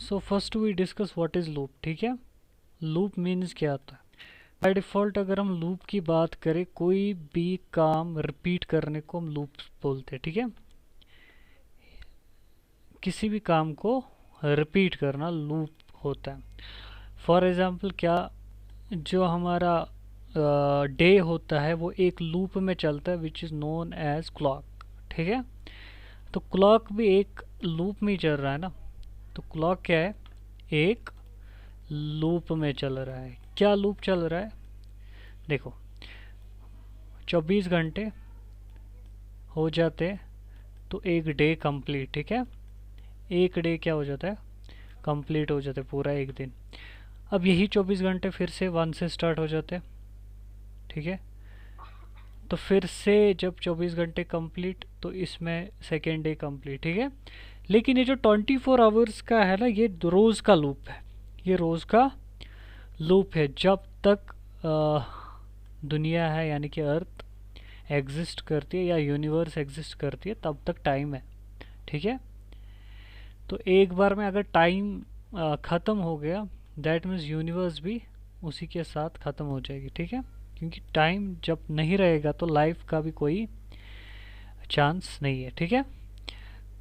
So first we discuss what is loop. ठीक है, loop means क्या होता है। बाय डिफ़ॉल्ट अगर हम लूप की बात करें, कोई भी काम रिपीट करने को हम लूप बोलते हैं। ठीक है, किसी भी काम को रिपीट करना लूप होता है। फॉर एग्ज़ाम्पल क्या, जो हमारा डे होता है वो एक लूप में चलता है which is known as clock. ठीक है, तो क्लॉक भी एक लूप में चल रहा है ना। तो क्लॉक क्या है, एक लूप में चल रहा है। क्या लूप चल रहा है, देखो 24 घंटे हो जाते तो एक डे कंप्लीट। ठीक है, एक डे क्या हो जाता है, कंप्लीट हो जाता है, पूरा एक दिन। अब यही 24 घंटे फिर से 1 से स्टार्ट हो जाते हैं। ठीक है, तो फिर से जब 24 घंटे कंप्लीट तो इसमें सेकेंड डे कंप्लीट। ठीक है, लेकिन ये जो 24 आवर्स का है ना, ये रोज़ का लूप है। ये रोज़ का लूप है। जब तक दुनिया है यानी कि अर्थ एग्जिस्ट करती है या यूनिवर्स एग्जिस्ट करती है तब तक टाइम है। ठीक है, तो एक बार में अगर टाइम ख़त्म हो गया दैट मीन्स यूनिवर्स भी उसी के साथ ख़त्म हो जाएगी। ठीक है, क्योंकि टाइम जब नहीं रहेगा तो लाइफ का भी कोई चांस नहीं है। ठीक है,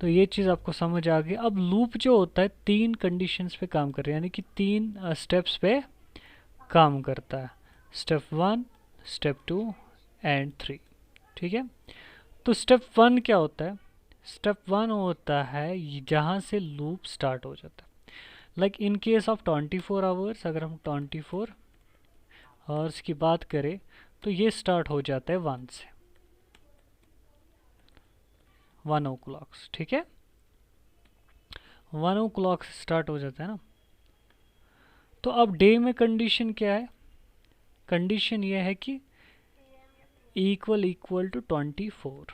तो ये चीज़ आपको समझ आ गई। अब लूप जो होता है 3 कंडीशंस पे काम कर रहा है, यानी कि 3 स्टेप्स पे काम करता है। Step 1, step 2 and 3। ठीक है, तो स्टेप 1 क्या होता है, स्टेप 1 होता है जहाँ से लूप स्टार्ट हो जाता है। Like in case of 24 hours, अगर हम 24 आवर्स की बात करें तो ये स्टार्ट हो जाता है 1 से, 1 ओ क्लॉक। ठीक है, 1 ओ क्लॉक से स्टार्ट हो जाता है ना। तो अब डे में कंडीशन क्या है, कंडीशन ये है कि इक्वल इक्वल टू 24।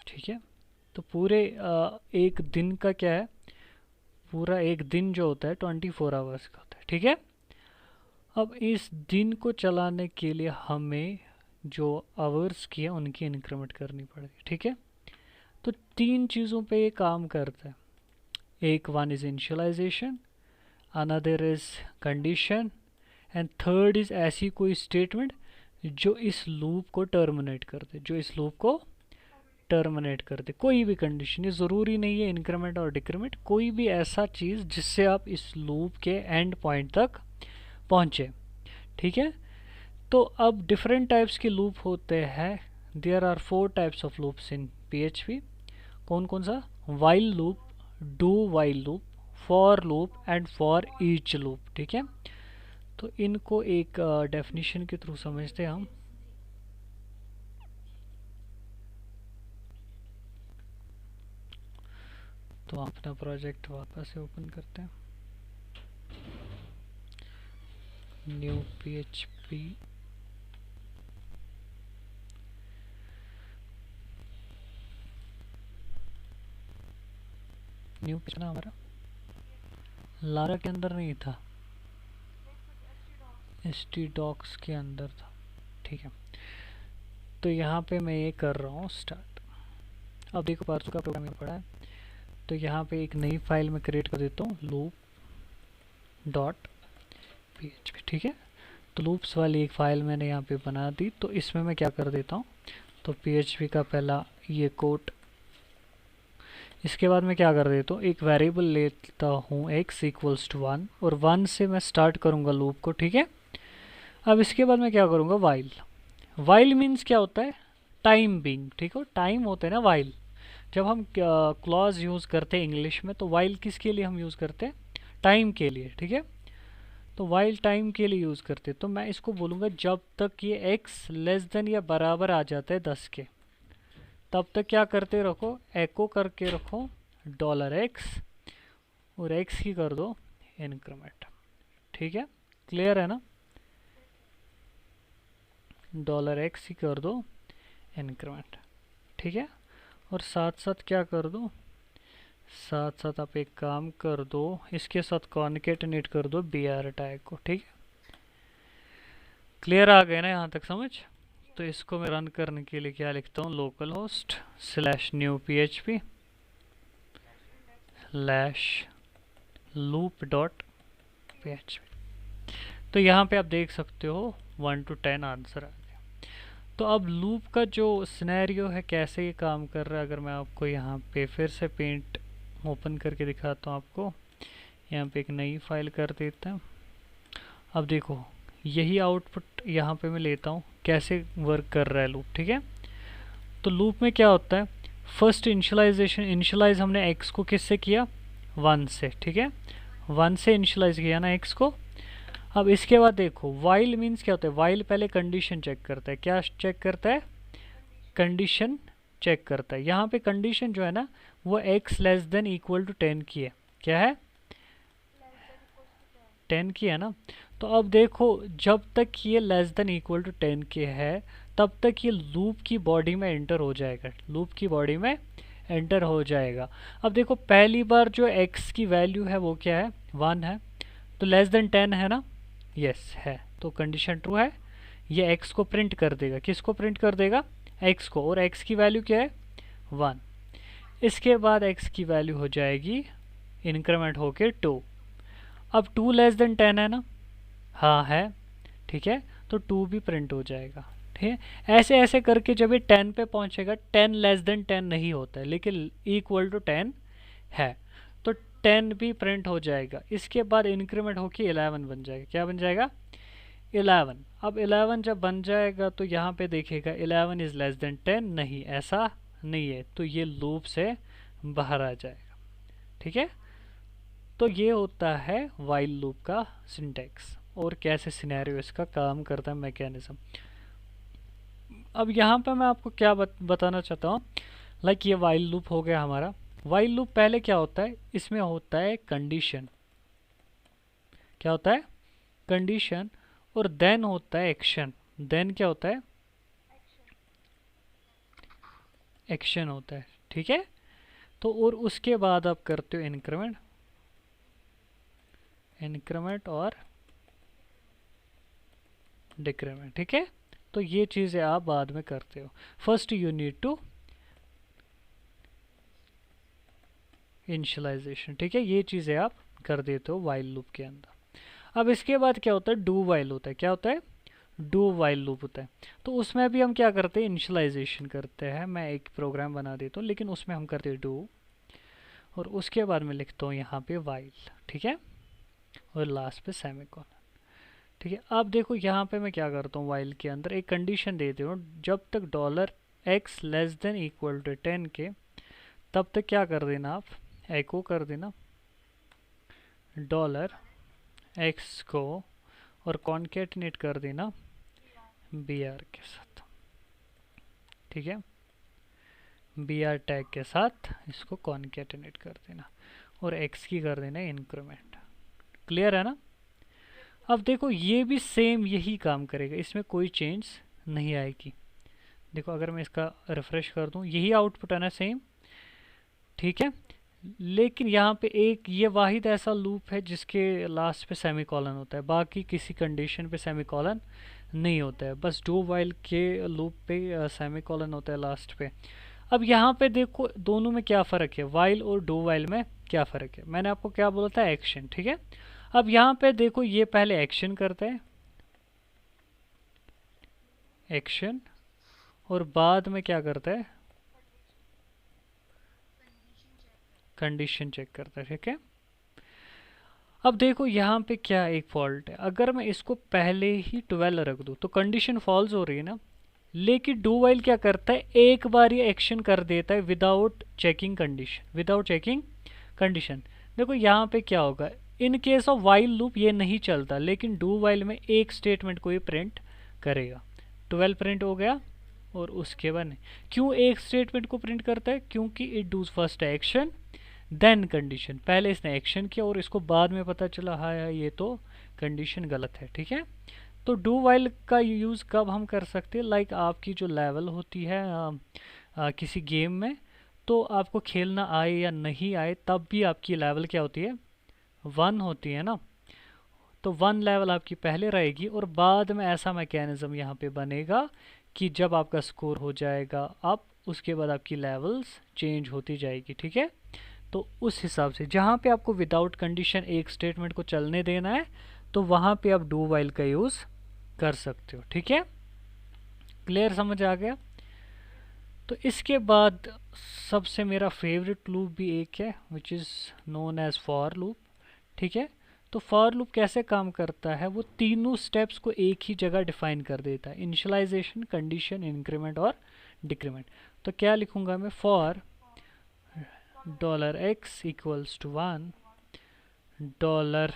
ठीक है, तो पूरे एक दिन का क्या है, पूरा एक दिन जो होता है 24 आवर्स का होता है। ठीक है, अब इस दिन को चलाने के लिए हमें जो आवर्स की है उनकी इंक्रीमेंट करनी पड़ेगी। ठीक है, तो 3 चीज़ों पे ये काम करता है। एक one is initialization, another is condition and third is ऐसी कोई स्टेटमेंट जो इस लूप को टर्मिनेट कर दे, जो इस लूप को टर्मिनेट कर दे। कोई भी कंडीशन, ये ज़रूरी नहीं है इंक्रीमेंट और डिक्रीमेंट, कोई भी ऐसा चीज़ जिससे आप इस लूप के एंड पॉइंट तक पहुँचे। ठीक है, तो अब डिफरेंट टाइप्स के लूप होते हैं। There are 4 types of loops in PHP। कौन कौन सा, while loop, do while loop, for loop and for each loop. ठीक है, तो इनको एक डेफिनेशन के थ्रू समझते हैं हम। तो अपना प्रोजेक्ट वापस से ओपन करते हैं, न्यू PHP न्यू PHP ना हमारा लारा के अंदर नहीं था, htdocs के अंदर था। ठीक है, तो यहाँ पे मैं ये कर रहा हूँ स्टार्ट। अब देखो परसों का प्रोग्राम पड़ा है, तो यहाँ पे एक नई फाइल में क्रिएट कर देता हूँ loop.php। ठीक है, तो लूप्स वाली एक फ़ाइल मैंने यहाँ पे बना दी। तो इसमें मैं क्या कर देता हूँ, तो PHP का पहला ये कोड, इसके बाद मैं क्या कर देता हूँ, एक वेरिएबल लेता हूँ x इक्वल्स टू 1 और 1 से मैं स्टार्ट करूँगा लूप को। ठीक है, अब इसके बाद मैं क्या करूँगा, वाइल। वाइल मीन्स क्या होता है, टाइम बिंग। ठीक है, टाइम होता है ना वाइल। जब हम क्लॉज यूज़ करते हैं इंग्लिश में तो वाइल किसके लिए हम यूज़ करते हैं, टाइम के लिए। ठीक है, तो वाइल टाइम के लिए यूज़ करते हैं। तो मैं इसको बोलूँगा जब तक ये x लेस देन या बराबर आ जाता है 10 के, तब तक क्या करते रखो, एको करके रखो $x और x की कर दो इंक्रीमेंट। ठीक है, क्लियर है ना, $x ही कर दो इंक्रीमेंट। ठीक है, और साथ साथ क्या कर दो, साथ साथ आप एक काम कर दो, इसके साथ कॉन्केटेनेट कर दो br टैग को। ठीक है, क्लियर आ गए ना यहाँ तक समझ। तो इसको मैं रन करने के लिए क्या लिखता हूँ, local host /new PHP loop dot php। तो यहाँ पे आप देख सकते हो 1 to 10 आंसर आ गया। तो अब लूप का जो सिनेरियो है कैसे ये काम कर रहा है, अगर मैं आपको यहाँ पे फिर से पेंट ओपन करके दिखाता हूँ आपको, यहाँ पे एक नई फाइल कर देता हूँ। अब देखो यही आउटपुट यहाँ पे मैं लेता हूँ, कैसे वर्क कर रहा है लूप, ठीक है। तो लूप में क्या होता है, फर्स्ट इनिशियलाइज हमने x को किससे किया, 1 से, ठीक है, 1 से इनिशियलाइज किया ना x को। अब इसके बाद देखो वाइल मीन्स क्या होता है, वाइल पहले कंडीशन चेक करता है, क्या चेक करता है, कंडीशन चेक करता है। यहाँ पे कंडीशन जो है ना वो x less than equal to 10 की है, क्या है, 10 की है ना। तो अब देखो जब तक ये लेस देन इक्वल टू 10 के है तब तक ये लूप की बॉडी में एंटर हो जाएगा, लूप की बॉडी में एंटर हो जाएगा। अब देखो पहली बार जो x की वैल्यू है वो क्या है, 1 है, तो लेस देन 10 है ना, यस है, तो कंडीशन ट्रू है, ये x को प्रिंट कर देगा, किसको प्रिंट कर देगा, x को, और x की वैल्यू क्या है, 1। इसके बाद x की वैल्यू हो जाएगी इंक्रीमेंट होके 2। अब 2 लेस देन 10 है ना, हाँ है, ठीक है, तो 2 भी प्रिंट हो जाएगा, ठीक है। ऐसे ऐसे करके जब ये 10 पे पहुंचेगा, 10 लेस देन 10 नहीं होता है लेकिन इक्वल टू 10 है, तो 10 भी प्रिंट हो जाएगा। इसके बाद इंक्रीमेंट होके 11 बन जाएगा, क्या बन जाएगा, 11। अब 11 जब बन जाएगा तो यहाँ पे देखेगा 11 इज लेस देन 10, नहीं ऐसा नहीं है, तो ये लूप से बाहर आ जाएगा, ठीक है। तो ये होता है वाइल लूप का सिंटैक्स और कैसे सिनेरियो इसका काम करता है, मैकेनिज्म। अब यहाँ पे मैं आपको क्या बताना चाहता हूँ, लाइक ये वाइल लूप हो गया हमारा। वाइल लूप पहले क्या होता है, इसमें होता है कंडीशन, क्या होता है, कंडीशन, और देन होता है एक्शन। देन क्या होता है, एक्शन होता है, ठीक है। तो और उसके बाद आप करते हो इंक्रीमेंट, इंक्रीमेंट और डिक्रीमेंट, ठीक है। तो ये चीज़ें आप बाद में करते हो। First you need to initialization, ठीक है, ये चीज़ें आप कर देते हो वाइल लूप के अंदर। अब इसके बाद क्या होता है, डू वाइल होता है, क्या होता है, डू वाइल लूप होता है। तो उसमें भी हम क्या करते हैं, इनिशियलाइजेशन करते हैं। मैं एक प्रोग्राम बना देता हूँ लेकिन उसमें हम करते हैं डू, और उसके बाद मैं लिखता हूँ यहाँ पे वाइल, ठीक है, और लास्ट पे सेमीकोलन, ठीक है। अब देखो यहाँ पे मैं क्या करता हूँ, वाइल के अंदर एक कंडीशन देती हूँ, जब तक $x less than equal to 10 के, तब तक क्या कर देना आप, एको कर देना $x को और कॉन्केटिनेट कर देना br के साथ, ठीक है, br टैग के साथ इसको कॉन्केटिनेट कर देना और x की कर देना इंक्रीमेंट। क्लियर है ना। अब देखो ये भी सेम यही काम करेगा, इसमें कोई चेंज नहीं आएगी। देखो अगर मैं इसका रिफ्रेश कर दूं, यही आउटपुट है ना सेम, ठीक है। लेकिन यहाँ पे एक ये वाहिद ऐसा लूप है जिसके लास्ट पे सेमीकोलन होता है, बाकी किसी कंडीशन पे सेमीकोलन नहीं होता है, बस डू वाइल के लूप पे सेमीकोलन होता है लास्ट पे। अब यहाँ पे देखो दोनों में क्या फ़र्क है, वाइल और डू वाइल में क्या फ़र्क है, मैंने आपको क्या बोला था, एक्शन, ठीक है। अब यहाँ पे देखो ये पहले एक्शन करता है, एक्शन, और बाद में क्या करता है, कंडीशन चेक करता है, ठीक है। अब देखो यहाँ पे क्या एक फॉल्ट है, अगर मैं इसको पहले ही 12 रख दूँ तो कंडीशन फॉल्स हो रही है ना, लेकिन डू वाइल क्या करता है, एक बार ये एक्शन कर देता है without checking condition, without checking condition. देखो यहाँ पे क्या होगा, in case of while loop ये नहीं चलता, लेकिन डू वाइल में एक स्टेटमेंट को ये प्रिंट करेगा, 12 प्रिंट हो गया, और उसके बाद नहीं। क्यों एक स्टेटमेंट को प्रिंट करता है, क्योंकि it does first action then condition, पहले इसने एक्शन किया और इसको बाद में पता चला हाँ ये तो कंडीशन गलत है, ठीक है। तो डू वाइल का यूज़ कब हम कर सकते हैं, लाइक आपकी जो लेवल होती है किसी गेम में, तो आपको खेलना आए या नहीं आए तब भी आपकी लेवल क्या होती है, 1 होती है ना। तो 1 लेवल आपकी पहले रहेगी और बाद में ऐसा मैकेनिज्म यहाँ पे बनेगा कि जब आपका स्कोर हो जाएगा आप, उसके बाद आपकी लेवल्स चेंज होती जाएगी, ठीक है। तो उस हिसाब से जहाँ पे आपको विदाउट कंडीशन एक स्टेटमेंट को चलने देना है तो वहाँ पे आप डू वाइल का यूज़ कर सकते हो। ठीक है, क्लियर, समझ आ गया। तो इसके बाद सबसे मेरा फेवरेट लूप भी एक है which is known as for loop. ठीक है, तो फॉर लूप कैसे काम करता है, वो तीनों स्टेप्स को एक ही जगह डिफाइन कर देता है, इनिशियलाइजेशन, कंडीशन, इंक्रीमेंट और डिक्रीमेंट। तो क्या लिखूंगा मैं, for $x equals to 1, dollar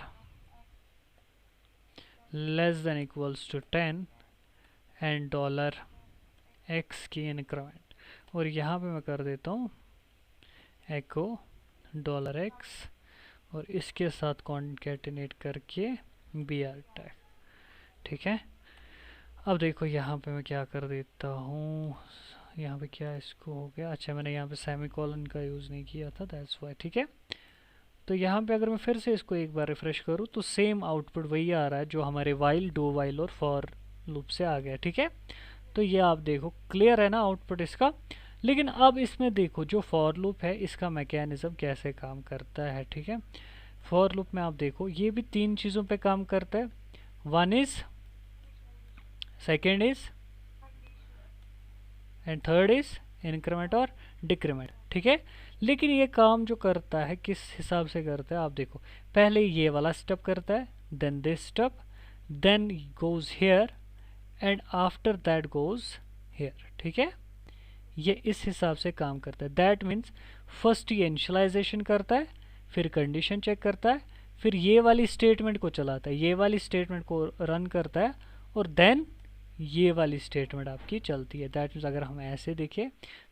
less than equals to 10 and dollar x की इंक्रीमेंट। और यहाँ पे मैं कर देता हूँ एको $x और इसके साथ कॉन्केटिनेट करके br टैग। ठीक है, अब देखो यहाँ पे मैं क्या कर देता हूँ, यहाँ पे क्या इसको हो गया, अच्छा मैंने यहाँ पे सेमीकोलन का यूज़ नहीं किया था, दैट्स वाई। ठीक है, तो यहाँ पे अगर मैं फिर से इसको एक बार रिफ्रेश करूँ तो सेम आउटपुट वही आ रहा है जो हमारे वाइल, डू वाइल और फॉर लूप से आ गया। ठीक है, तो ये आप देखो क्लियर है ना आउटपुट इसका। लेकिन अब इसमें देखो जो फॉर लूप है इसका मैकेनिज्म कैसे काम करता है। ठीक है, फॉर लूप में आप देखो ये भी तीन चीज़ों पे काम करता है, one is, second is and third is increment और डिक्रीमेंट। ठीक है, लेकिन ये काम जो करता है किस हिसाब से करता है आप देखो, पहले ये वाला स्टेप करता है, then this step, then goes here and after that goes here. ठीक है, ये इस हिसाब से काम करता है। दैट मीन्स फर्स्ट ये इनिशियलाइजेशन करता है, फिर कंडीशन चेक करता है, फिर ये वाली स्टेटमेंट को चलाता है, ये वाली स्टेटमेंट को रन करता है और देन ये वाली स्टेटमेंट आपकी चलती है। दैट मीन्स अगर हम ऐसे देखें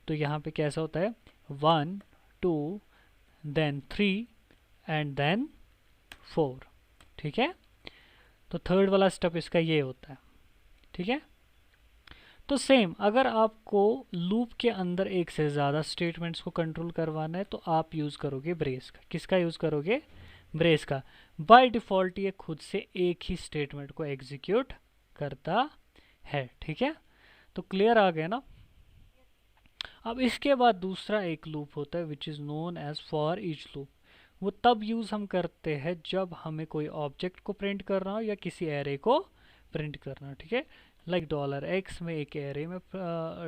तो यहाँ पे कैसा होता है, 1 2 देन 3 एंड देन 4। ठीक है, तो थर्ड वाला स्टेप इसका ये होता है। ठीक है, तो सेम अगर आपको लूप के अंदर एक से ज़्यादा स्टेटमेंट्स को कंट्रोल करवाना है तो आप यूज़ करोगे ब्रेस का। किसका यूज़ करोगे, ब्रेस का। बाय डिफ़ॉल्ट ये खुद से एक ही स्टेटमेंट को एग्जीक्यूट करता है। ठीक है, तो क्लियर आ गया ना। अब इसके बाद दूसरा एक लूप होता है which is known as for each loop. वो तब यूज़ हम करते हैं जब हमें कोई ऑब्जेक्ट को प्रिंट करना हो या किसी एरे को प्रिंट करना हो। ठीक है, लाइक $x में एक एरे में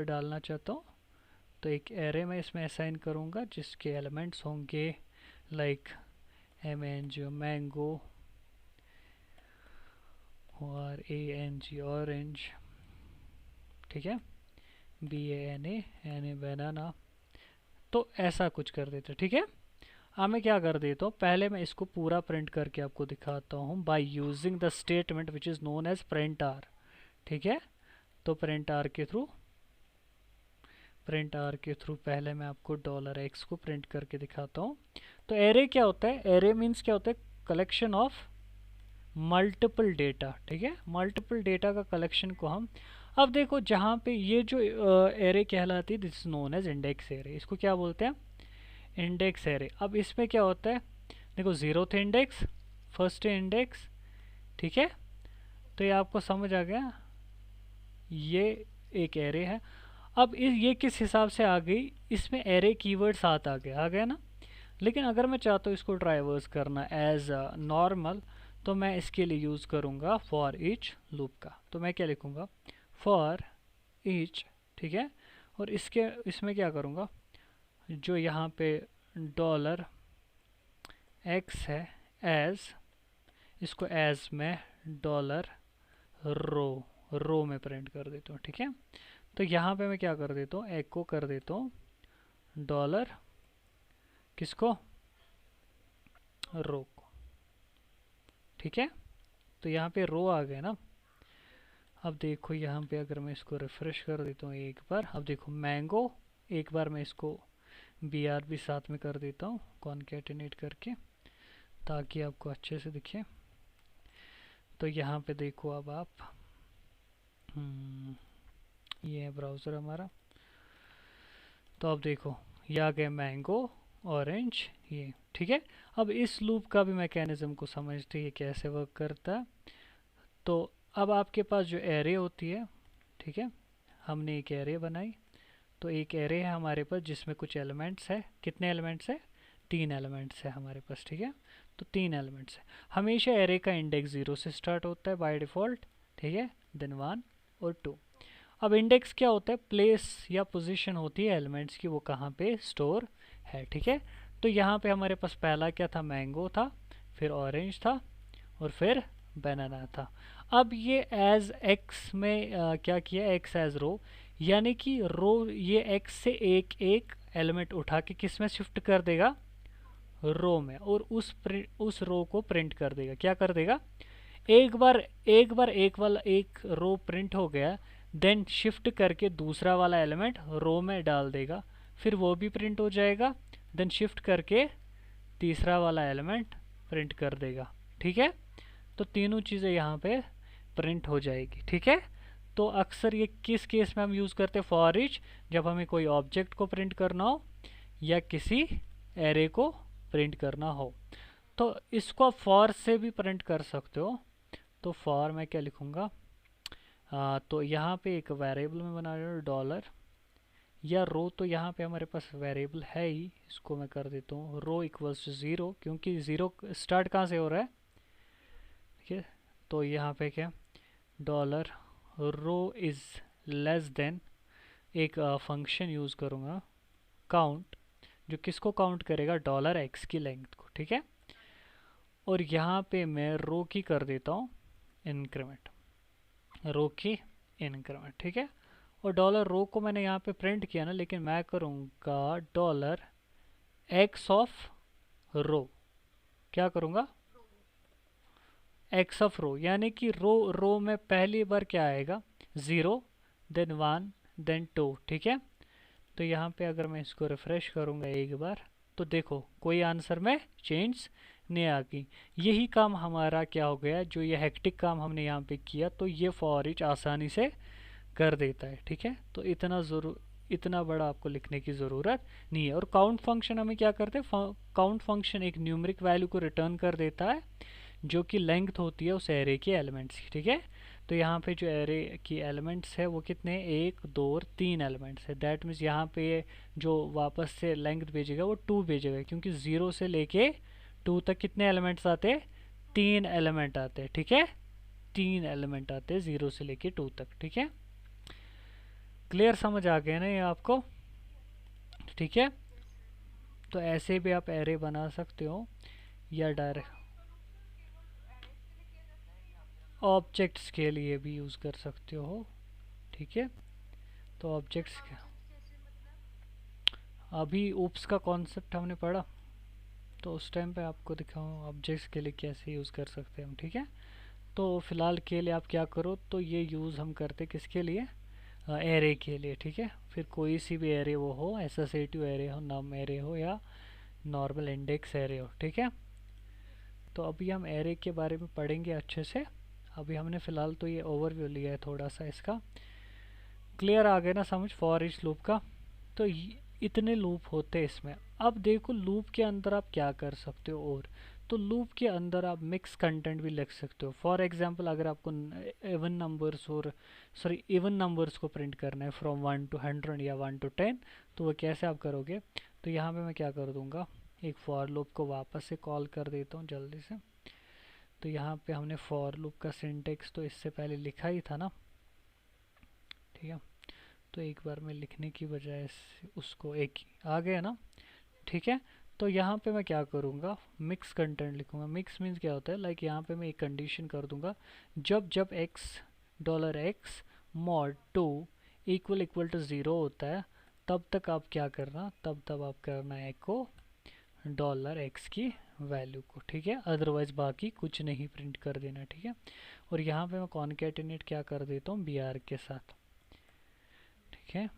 डालना चाहता हूँ, तो एक एरे में इसमें असाइन करूँगा जिसके एलिमेंट्स होंगे लाइक MNG मैंगो, और ANG ऑरेंज, ठीक है, BANA बनाना, तो ऐसा कुछ कर देते। ठीक है, अब मैं क्या कर देता हूँ, पहले मैं इसको पूरा प्रिंट करके आपको दिखाता हूँ by using the statement which is known as print R. ठीक है, तो प्रिंट आर के थ्रू पहले मैं आपको $x को प्रिंट करके दिखाता हूँ। तो एरे क्या होता है, एरे मीन्स क्या होता है, कलेक्शन ऑफ मल्टीपल डेटा। ठीक है, मल्टीपल डेटा का कलेक्शन को हम, अब देखो जहाँ पे ये जो एरे कहलाती है this is known as index array, इसको क्या बोलते हैं, इंडेक्स एरे। अब इसमें क्या होता है, देखो 0th इंडेक्स, फर्स्ट इंडेक्स। ठीक है, तो ये आपको समझ आ गया, ये एक एरे है। अब ये किस हिसाब से आ गई, इसमें एरे कीवर्ड साथ आ गया ना। लेकिन अगर मैं चाहता हूँ इसको ट्राइवर्स करना एज नॉर्मल, तो मैं इसके लिए यूज़ करूँगा फॉर ईच लूप का। तो मैं क्या लिखूँगा, फॉर ईच। ठीक है, और इसमें क्या करूँगा, जो यहाँ पे $x है एज, इसको एज में रो में प्रिंट कर देता हूँ। ठीक है, तो यहाँ पे मैं क्या कर देता हूँ, एको कर देता हूँ डॉलर किसको, रो को। ठीक है, तो यहाँ पे रो आ गए ना। अब देखो यहाँ पे अगर मैं इसको रिफ्रेश कर देता हूँ एक बार, अब देखो मैंगो, एक बार मैं इसको BR भी साथ में कर देता हूँ कॉन्केटिनेट करके ताकि आपको अच्छे से दिखे। तो यहाँ पे देखो अब आप, ये है ब्राउज़र हमारा। तो अब देखो ये आ गया मैंगो, ऑरेंज, ये। ठीक है, अब इस लूप का भी मैकेनिज्म को समझते हैं कैसे वर्क करता है। तो अब आपके पास जो एरे होती है, ठीक है, हमने एक एरे बनाई। तो एक एरे है हमारे पास जिसमें कुछ एलिमेंट्स है, कितने एलिमेंट्स है, तीन एलिमेंट्स है हमारे पास, ठीक है। तो तीन एलिमेंट्स है, हमेशा एरे का इंडेक्स 0 से स्टार्ट होता है बाय डिफ़ॉल्ट, ठीक है, देन 1 और 2। अब इंडेक्स क्या होता है, प्लेस या पोजीशन होती है एलिमेंट्स की, वो कहाँ पे स्टोर है, ठीक है। तो यहाँ पे हमारे पास पहला क्या था, मैंगो था, फिर ऑरेंज था और फिर बनाना था। अब ये एज एक्स में क्या किया, एक्स एज रो, यानी कि रो ये एक्स से एक एक एलिमेंट उठा के किस में शिफ्ट कर देगा, रो में, और उस रो को प्रिंट कर देगा, क्या कर देगा, एक वाला एक रो प्रिंट हो गया, देन शिफ्ट करके दूसरा वाला एलिमेंट रो में डाल देगा, फिर वो भी प्रिंट हो जाएगा, देन शिफ्ट करके तीसरा वाला एलिमेंट प्रिंट कर देगा, ठीक है। तो तीनों चीज़ें यहाँ पे प्रिंट हो जाएगी, ठीक है। तो अक्सर ये किस केस में हम यूज़ करते हैं, फॉर ईच, जब हमें कोई ऑब्जेक्ट को प्रिंट करना हो या किसी एरे को प्रिंट करना हो। तो इसको आप फॉर से भी प्रिंट कर सकते हो। तो फॉर मैं क्या लिखूँगा, तो यहाँ पे एक वेरिएबल में बना रहा हूँ डॉलर, या रो तो यहाँ पे हमारे पास वेरिएबल है ही, इसको मैं कर देता हूँ रो इक्वल्स टू 0, क्योंकि 0 स्टार्ट कहाँ से हो रहा है, ठीक है। तो यहाँ पे क्या, dollar row is less than, एक फंक्शन यूज़ करूँगा काउंट, जो किसको काउंट करेगा, डॉलर एक्स की लेंथ को, ठीक है। और यहाँ पे मैं रो की कर देता हूँ इंक्रीमेंट, रो की इंक्रीमेंट, ठीक है। और डॉलर रो को मैंने यहाँ पे प्रिंट किया ना, लेकिन मैं करूँगा डॉलर एक्स ऑफ रो, क्या करूँगा, एक्स ऑफ रो, यानी कि रो में पहली बार क्या आएगा, 0, देन 1, देन 2, ठीक है। तो यहाँ पे अगर मैं इसको रिफ्रेश करूँगा एक बार, तो देखो कोई आंसर में चेंज नहीं आ गई। यही काम हमारा क्या हो गया, जो ये हेक्टिक काम हमने यहाँ पे किया, तो ये फॉर ईच आसानी से कर देता है, ठीक है। तो इतना बड़ा आपको लिखने की ज़रूरत नहीं है। और काउंट फंक्शन हमें क्या करते हैं, काउंट फंक्शन एक न्यूमेरिक वैल्यू को रिटर्न कर देता है, जो कि लेंथ होती है उस एरे के एलिमेंट्स की, ठीक है। तो यहाँ पे जो एरे की एलिमेंट्स है वो कितने, 1 2 और 3 एलिमेंट्स है, दैट मीन्स यहाँ पे जो वापस से लेंथ भेजेगा वो 2 भेजेगा, क्योंकि 0 से लेके 2 तक कितने एलिमेंट्स आते हैं, 3 एलिमेंट आते हैं, ठीक है। 3 एलिमेंट आते हैं 0 से लेके 2 तक, ठीक है। क्लियर समझ आ गया ना ये आपको, ठीक है। तो ऐसे भी आप एरे बना सकते हो, या डायरेक्ट ऑब्जेक्ट्स के लिए भी यूज़ कर सकते हो, ठीक है। तो ऑब्जेक्ट्स का अभी ऊप्स का कॉन्सेप्ट हमने पढ़ा, तो उस टाइम पे आपको दिखाऊँ ऑब्जेक्ट्स के लिए कैसे यूज़ कर सकते हैं हम, ठीक है। तो फ़िलहाल के लिए आप क्या करो, तो ये यूज़ हम करते किसके लिए, एरे के लिए, ठीक है। फिर कोई सी भी एरे वो हो, एसोसिएटिव एरे हो, नम एरे हो, या नॉर्मल इंडेक्स एरे हो, ठीक है। तो अभी हम एरे के बारे में पढ़ेंगे अच्छे से। अभी हमने फ़िलहाल तो ये ओवरव्यू लिया है थोड़ा सा इसका, क्लियर आ गया ना समझ फॉर ईच लूप का। तो इतने लूप होते हैं इसमें। अब देखो लूप के अंदर आप क्या कर सकते हो, और तो लूप के अंदर आप मिक्स कंटेंट भी लिख सकते हो। फॉर एग्जांपल अगर आपको इवन नंबर्स और इवन नंबर्स को प्रिंट करना है फ्रॉम 1 to 100 या 1 to 10, तो वो कैसे आप करोगे, तो यहाँ पे मैं क्या कर दूँगा, एक फॉर लूप को वापस से कॉल कर देता हूँ जल्दी से। तो यहाँ पे हमने फॉर लूप का सिंटेक्स तो इससे पहले लिखा ही था ना, ठीक है। तो एक बार में लिखने की बजाय उसको एक आ गया ना, ठीक है। तो यहाँ पे मैं क्या करूँगा, मिक्स कंटेंट लिखूँगा। मिक्स मीन्स क्या होता है, लाइक यहाँ पे मैं एक कंडीशन कर दूँगा, जब जब x dollar x mod 2 equal to 0 होता है, तब तक आप क्या करना, तब आप करना एको डॉलर एक्स की वैल्यू को, ठीक है। अदरवाइज बाकी कुछ नहीं प्रिंट कर देना, ठीक है। और यहाँ पे मैं कॉन्केटिनेट क्या कर देता हूँ, बी आर के साथ, ठीक है।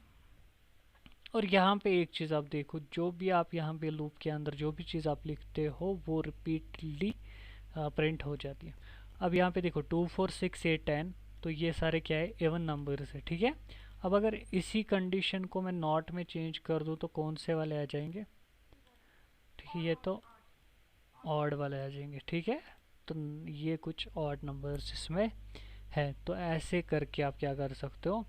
और यहाँ पे एक चीज़ आप देखो, जो भी आप यहाँ पे लूप के अंदर जो भी चीज़ आप लिखते हो वो रिपीटली प्रिंट हो जाती है। अब यहाँ पे देखो 2 4 6 8 10, तो ये सारे क्या है, एवन नंबर्स है, ठीक है। अब अगर इसी कंडीशन को मैं नॉट में चेंज कर दूँ तो कौन से वाले आ जाएंगे, ठीक है, ये तो ऑड वाले आ जाएंगे, ठीक है। तो ये कुछ ऑड नंबर्स इसमें है। तो ऐसे करके आप क्या कर सकते हो,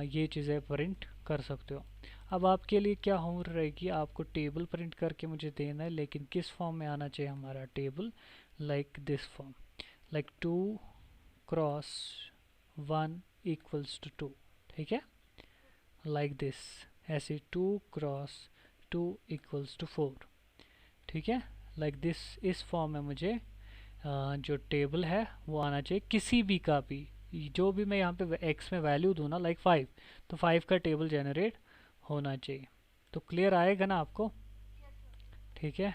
ये चीज़ें प्रिंट कर सकते हो। अब आपके लिए क्या हो रहेगी, आपको टेबल प्रिंट करके मुझे देना है, लेकिन किस फॉर्म में आना चाहिए हमारा table, like this form, like 2 cross 1 equals to 2, ठीक है, लाइक दिस, ऐसे 2 क्रॉस 2 इक्वल्स टू 4, ठीक है, लाइक दिस। इस फॉर्म में मुझे जो टेबल है वो आना चाहिए, किसी भी का भी, जो भी मैं यहाँ पे एक्स में वैल्यू दूँ ना, लाइक 5, तो 5 का टेबल जनरेट होना चाहिए। तो क्लियर आएगा ना आपको? ठीक है,